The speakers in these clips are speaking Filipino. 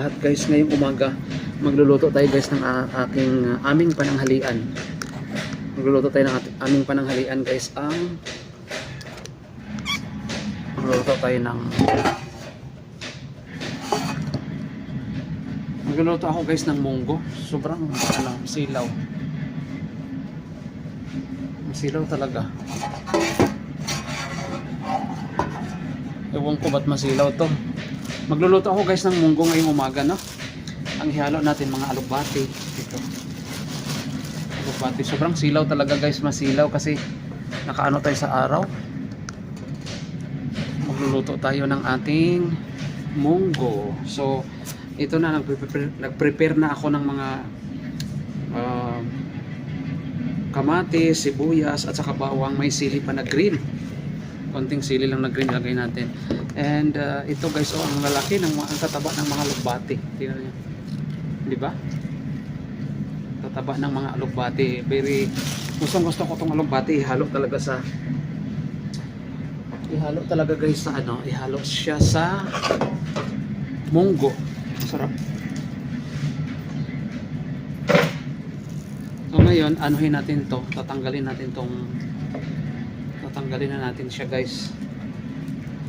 lahat guys, ngayong umaga magluluto tayo guys ng aming pananghalian. Magluluto tayo ng aming pananghalian guys. Magluluto tayo ng Magluluto ako guys ng munggo. Sobrang silaw. Masilaw talaga. Ewan ko ba't masilaw to. Magluluto ako guys ng munggo ngayong umaga, no? Ang ihalo natin mga alubati dito. Alubati, sobrang silaw talaga guys, masilaw kasi nakaano tayo sa araw. Magluluto tayo ng ating munggo. So, ito na, nag-prepare na ako ng mga kamatis, sibuyas at saka bawang, may sili pa na green. Konting sili lang na green lagay natin. And ito guys, ang lalaki ng ang tataba ng mga alugbati. Tingnan niyo. 'Di ba? Tataba ng mga alugbati. Very gusto ko tong alugbati, ihalo talaga guys sa ihalo siya sa munggo. Masarap. So ngayon, anuhin natin 'to. Tatanggalin na natin siya guys.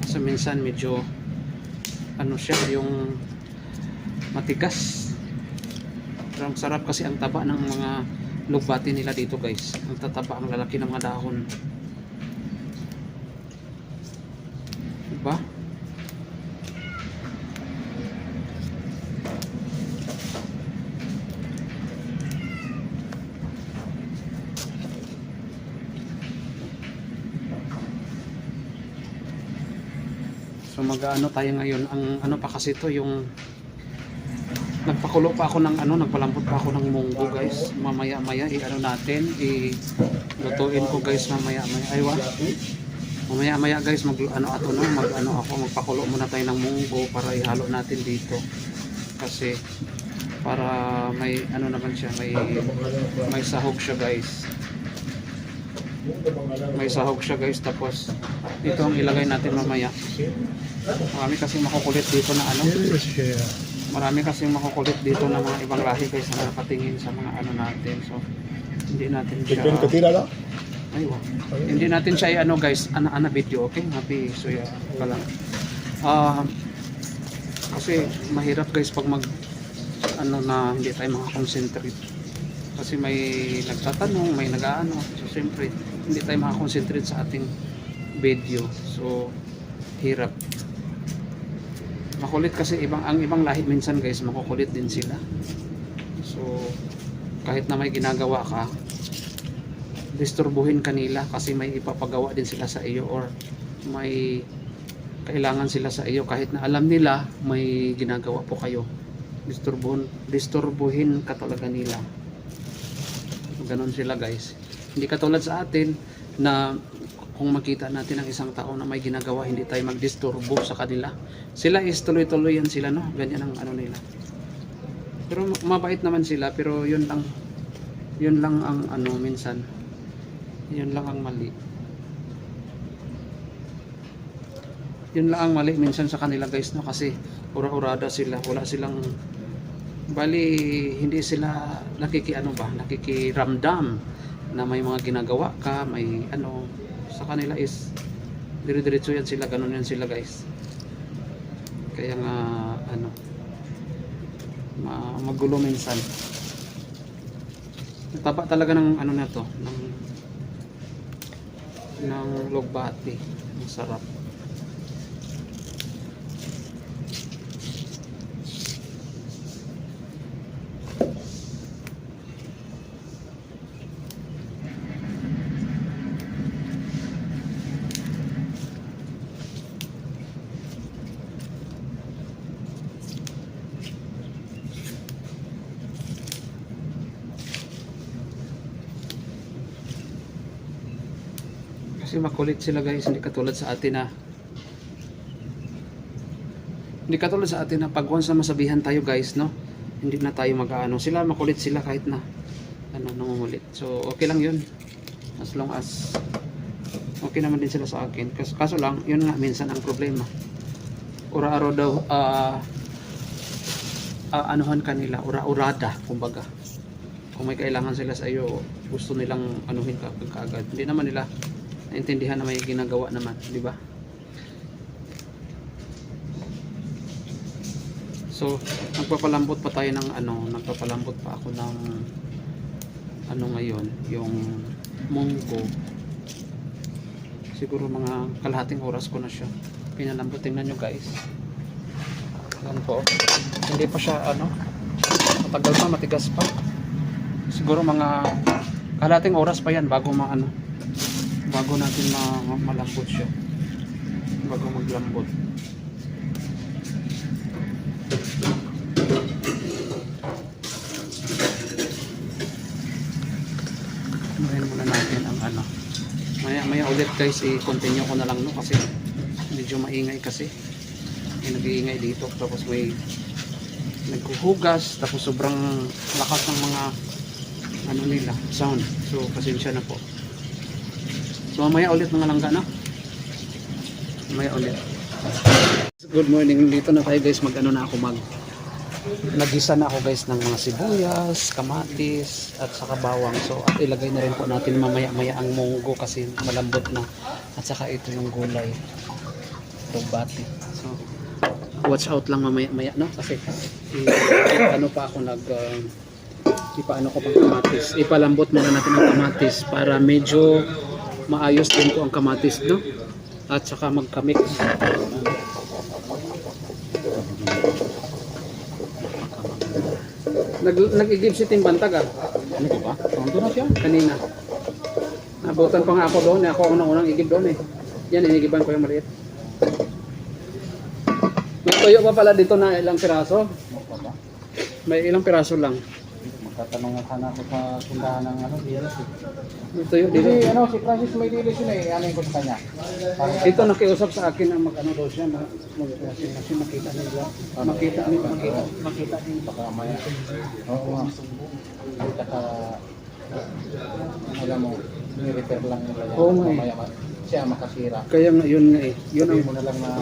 Kasi minsan medyo siya yung matigas. Pero ang sarap kasi ang taba ng mga lugbati nila dito guys. Ang tataba, ang lalaki ng mga dahon. Diba? So mag-ano tayo ngayon, ang pa kasi to yung nagpakulo pa ako ng nagpalambot pa ako ng munggo guys. Mamaya natin, lutuin ko guys mamaya. Aywa. Mamaya guys magpakulo muna tayo ng munggo para ihalo natin dito. Kasi para may naman siya, may sahog siya guys. May sahog siya guys, tapos dito ang ilagay natin mamaya. Marami kasi makukulit dito na Marami kasi makukulit dito na mga ibang lahi guys na nakatingin sa mga natin. So hindi natin siya hindi natin siya guys, video, okay? Happy so yeah, pala. Kasi mahirap guys pag na hindi tayo makakonsentrate. Kasi may nagtatanong, may so siyempre hindi tayo makakonsentrate sa ating video. So hirap. Makulit kasi ang ibang lahi minsan guys, makukulit din sila. So kahit na may ginagawa ka, disturbuhin kanila kasi may ipapagawa din sila sa iyo or may kailangan sila sa iyo kahit na alam nila may ginagawa po kayo. Disturbuhin ka talaga nila. Ganon sila guys. Hindi katulad sa atin na kung makita natin ang isang tao na may ginagawa, hindi tayo magdisturbo sa kanila. Sila is tuloy-tuloy yan sila, no? Ganyan ang nila. Pero mabait naman sila, pero yun lang ang minsan. Yun lang ang mali. Yun lang ang mali minsan sa kanila guys, no? Kasi ura-urada sila, wala silang hindi sila nakikiramdam na may mga ginagawa ka, may sa kanila is dire-diretso yan sila, ganun yan sila guys. Kaya nga magulo minsan. Taba talaga ng na to, ng lugbati. Ang sarap. Kasi makulit sila guys, hindi katulad sa atin na pag once na masabihan tayo guys, no, hindi na tayo sila makulit sila kahit na nangungulit. So okay lang yun, as long as okay naman din sila sa akin. Kaso lang yun nga minsan ang problema, ura-araw daw anuhan kanila, ura-urada, kumbaga. Kung may kailangan sila sa iyo, gusto nilang anuhin ka agad. Hindi naman nila naintindihan na may ginagawa naman, di ba? So, nagpapalambot pa tayo ng nagpapalambot pa ako ng ngayon, yung munggo. Siguro mga kalahating oras ko na siya pinalambot. Tingnan nyo guys. Yan po. Hindi pa siya matagal pa, matigas pa. Siguro mga kalahating oras pa yan bago bago natin malambot siya, bago maglambot. Ngayon muna natin ang maya ulit guys, i-continue ko na lang kasi medyo maingay kasi may nag-iingay dito, tapos may naghuhugas, tapos sobrang lakas ng mga nila sound, so pasensya na po. So mamaya ulit mga langga na, mamaya ulit. Good morning, dito na tayo guys, nagisa na ako guys ng mga sibuyas, kamatis at saka bawang. So at ilagay na rin po natin mamaya ang munggo kasi malambot na, at saka ito yung gulay, bati. So watch out lang mamaya no, kasi pa ako ipaano ko pang kamatis, ipalambot muna natin ang kamatis para medyo maayos din po ang kamatis, no, at saka magkamix. Nag-igib si Tim Bantag ano ko ba? Ando na siya kanina. Nabutan pa nga ako doon, ako ang unang igib doon Yan, inigiban ko yung maliit. May tuyo pa pala dito na ilang piraso. May ilang piraso lang. Tatanong nga sana ako sa tindahan ng dilis. May tuyo dito. Si Francis may dilis yun ano ko sa kanya. Ito nakiusap sa akin na daw siya na kasi makita nila. Makita nila. Baka maya. Oo nga. Kita ka alam mo, ni-repair lang nila yan. Oo nga Maya siya makasira. Kaya nga yun yun ang mo na lang na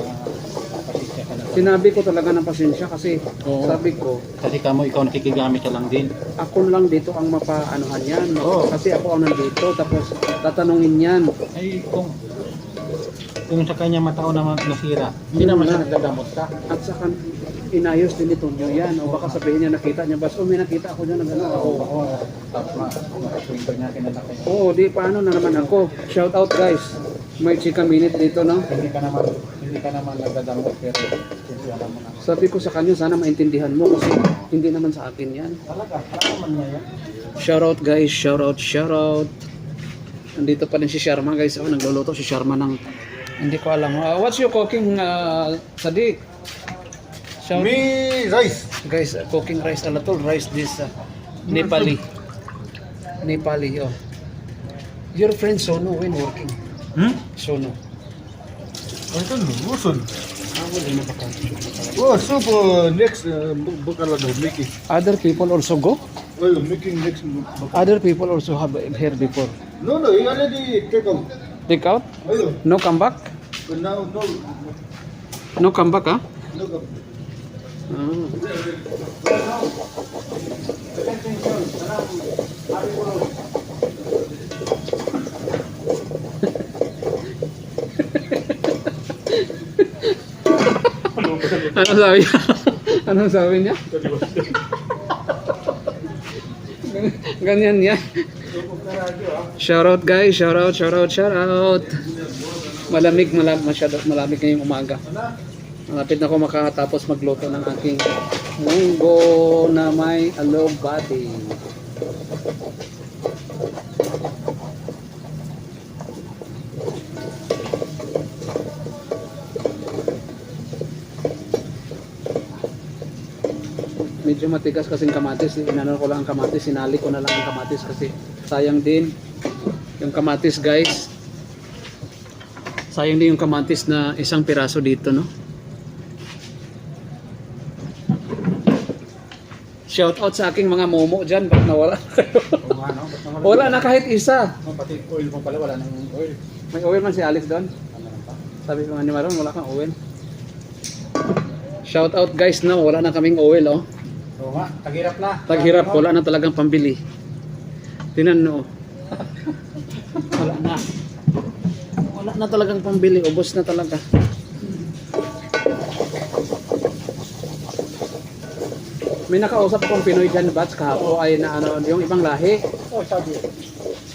pasensya ka na. sinabi ko talaga ng pasensya kasi sabi ko Kasi ikaw nakikigamit ka lang din. ako lang dito ang mapaanuhan yan. Oo. Kasi ako ang nandito, tapos tatanungin yan. Ay kung sa kanya matao naman nasira, hindi naman siya nagdadamot ka. At saka inayos din ito nyo yan. O baka sabihin niya nakita niya, bas, may nakita ako dyan ng gano'n. Oo. Tapos makaswinto niya kinalaki. Oo, di paano na naman ako. Shout out guys. May chika minute dito, no? Hindi ka naman nagdadamot pero hindi alam mo na. Sabi ko sa kanya, sana maintindihan mo kasi hindi naman sa akin yan. Talaga man niya yan. Shout out guys, shout out. Nandito pa rin si Sharma guys. Oh, nagluluto si Sharma ng hindi ko alam. What's your cooking, Sadiq? Me rice. Guys, cooking rice, alatol rice this Nepali, oh. Your friend Sono when working? Sono. I don't know. Listen. Wala na baka. Oh, super next bukala daw making. Other people also go? Well, making next. Other people also have here before. No, he already take out. Take out? Ayun. No come back? But now, no. No come back, ha? No. Ano sabi niya? Ano sabi niya? Ganyan yan. Shoutout guys, shoutout. Malamig ngayong umaga. Malapit na ako makatapos magluto ng aking munggo na may alobati. Medyo matigas kasing kamatis, inano ko lang ang kamatis, sinali ko na lang ang kamatis kasi sayang din yung kamatis guys. Sayang din yung kamatis na isang piraso dito, no? Shout out sa aking mga momo dyan, bakit nawala kayo? Wala na kahit isa. Pati oil mo pala, wala nang oil. May oil man si Alex doon. Sabi ko nga ni Maron, wala kang oil. Shout out guys na wala na kaming oil, oh. Oo nga, taghirap na. Taghirap, wala na talagang pambili. Tinan no. Wala na. Wala na talagang pambili, ubos na talaga. May nakausap akong Pinoy dyan, Bats, kahapon ay na ano, yung ibang lahi. Oh, sabi.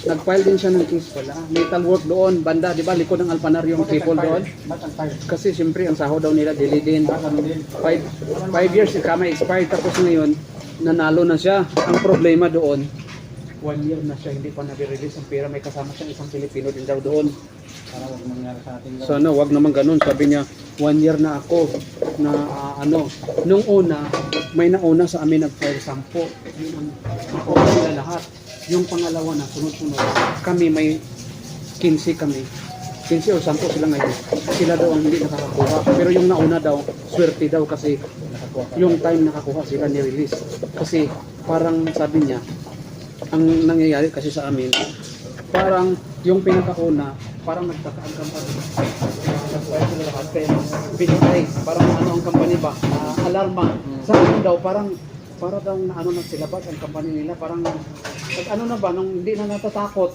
Nag-file din siya ng case pala. Metal work doon, banda, di ba, likod ng Alpanar yung people doon. Ba't ang tayo? Kasi siyempre ang sahod daw nila, dili din. Ano din? 5 years, kama expired, tapos ngayon, nanalo na siya. Ang problema doon, 1 year na siya, hindi pa nag-release ang pera. May kasama siyang isang Pilipino din daw doon. Para huwag mangyari sa ating So ano, wag naman ganun. Sabi niya, 1 year na ako na nung una, may nauna sa amin nag-file 10. Yun ang nakuha sila lahat. Yung pangalawa na, sunod-sunod. Kami may 15 kami. 15 o 10 sila ngayon. Sila daw ang hindi nakakakuha. Pero yung nauna daw, swerte daw kasi yung time nakakuha sila ni-release. Kasi parang sabi niya, ang nangyayari kasi sa amin, parang yung pinakauna, parang nagtaka ang company. Nagpaya sila lahat kaya pinitay. Parang ano ang company ba? Alarma. Sa amin daw, parang para daw na ano na sila ba ang company nila. Parang ano na ba, nung hindi na natatakot.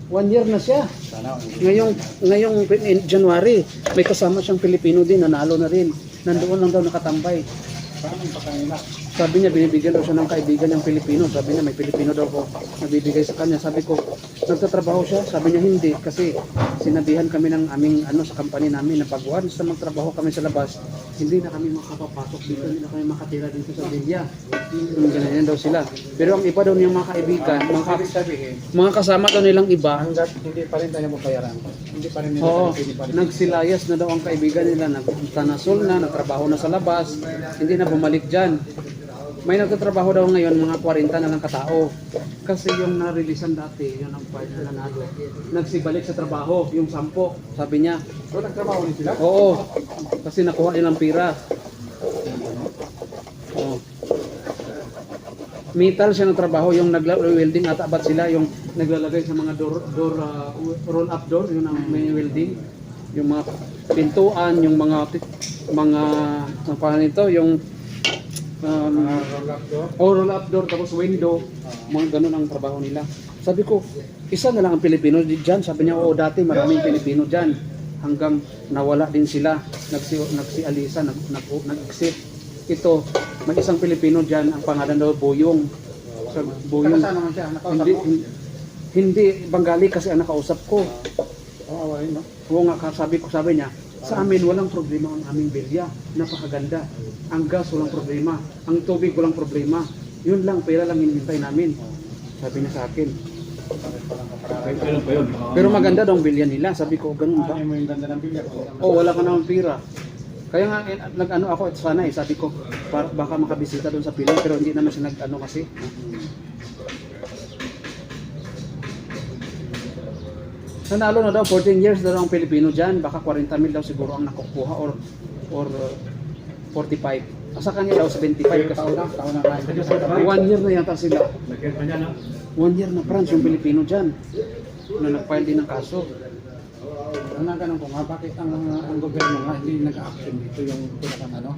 1 year na siya. Ngayong January, may kasama siyang Pilipino din, nanalo na rin. Nandoon lang daw nakatambay. Parang ang pagkanila. Sabi niya, binibigyan daw siya ng kaibigan ng Pilipino. Sabi niya, may Pilipino daw ko nabibigay sa kanya. Sabi ko, nagtatrabaho siya? Sabi niya, hindi. Kasi sinabihan kami ng aming, sa company namin, na pag once na magtrabaho kami sa labas, hindi na kami makapapasok dito, hindi na kami makatira dito sa India. Ganyan daw sila. Pero ang iba daw niyang mga kaibigan, mga kasama daw nilang iba, Hanggat hindi pa rin tayo mabayaran. Hindi pa rin nila oo, hindi pa rin. nagsilayas na daw ang kaibigan nila, nagtanasol na, nagtrabaho na sa labas, hindi na bumalik dyan. May nagtatrabaho daw ngayon, mga 40 na lang katao. Kasi yung na-releasean dati, yun ang part na nanalo. Nagsibalik sa trabaho, yung 10, sabi niya. So, nagtrabaho din sila? Oo, kasi nakuha nilang pira. Oo. Metal siya ng trabaho, yung nag-welding ata ba't sila, yung naglalagay sa mga roll-up door, yun ang may welding. Yung mga pintuan, yung mga ang pangalan nito, yung roll-up door, tapos window, mga ganun ang trabaho nila. Sabi ko, isa na lang ang Pilipino dyan. Sabi niya, oo, dati maraming Pilipino dyan. Hanggang nawala din sila, nagsialisa, nag-exit. Ito, may isang Pilipino dyan, ang pangalan daw Boyong. So, Boyong. Saan naman siya? Nakausap Hindi, mo? hindi, Bengali kasi ang nakausap ko. Oo, awalin no? Oo nga, sabi niya, sa amin walang problema ang aming bilya, napakaganda. Ang gas walang problema, ang tubig walang problema. Yun lang, pera lang hinihintay namin. Sabi niya sa akin. Pero maganda daw ang bilya nila. Sabi ko, ganun ba? Ano mo yung ganda ng bilya ko? Oh, wala ka naman pera. Kaya nga, nag-ano ako, sana sabi ko, baka makabisita doon sa pila, pero hindi naman siya nag-ano kasi. Nanalo na daw, 14 years daw ang Pilipino dyan, baka 40,000 daw siguro ang nakukuha or 45. Sa kanya daw 75 kasi Taon na kain. 1 year na yata sila. 1 year na France yung Pilipino dyan na nag-file din ng kaso. Ang naganong ko nga, bakit ang gobyerno nga hindi nag-action dito yung pinakang ano?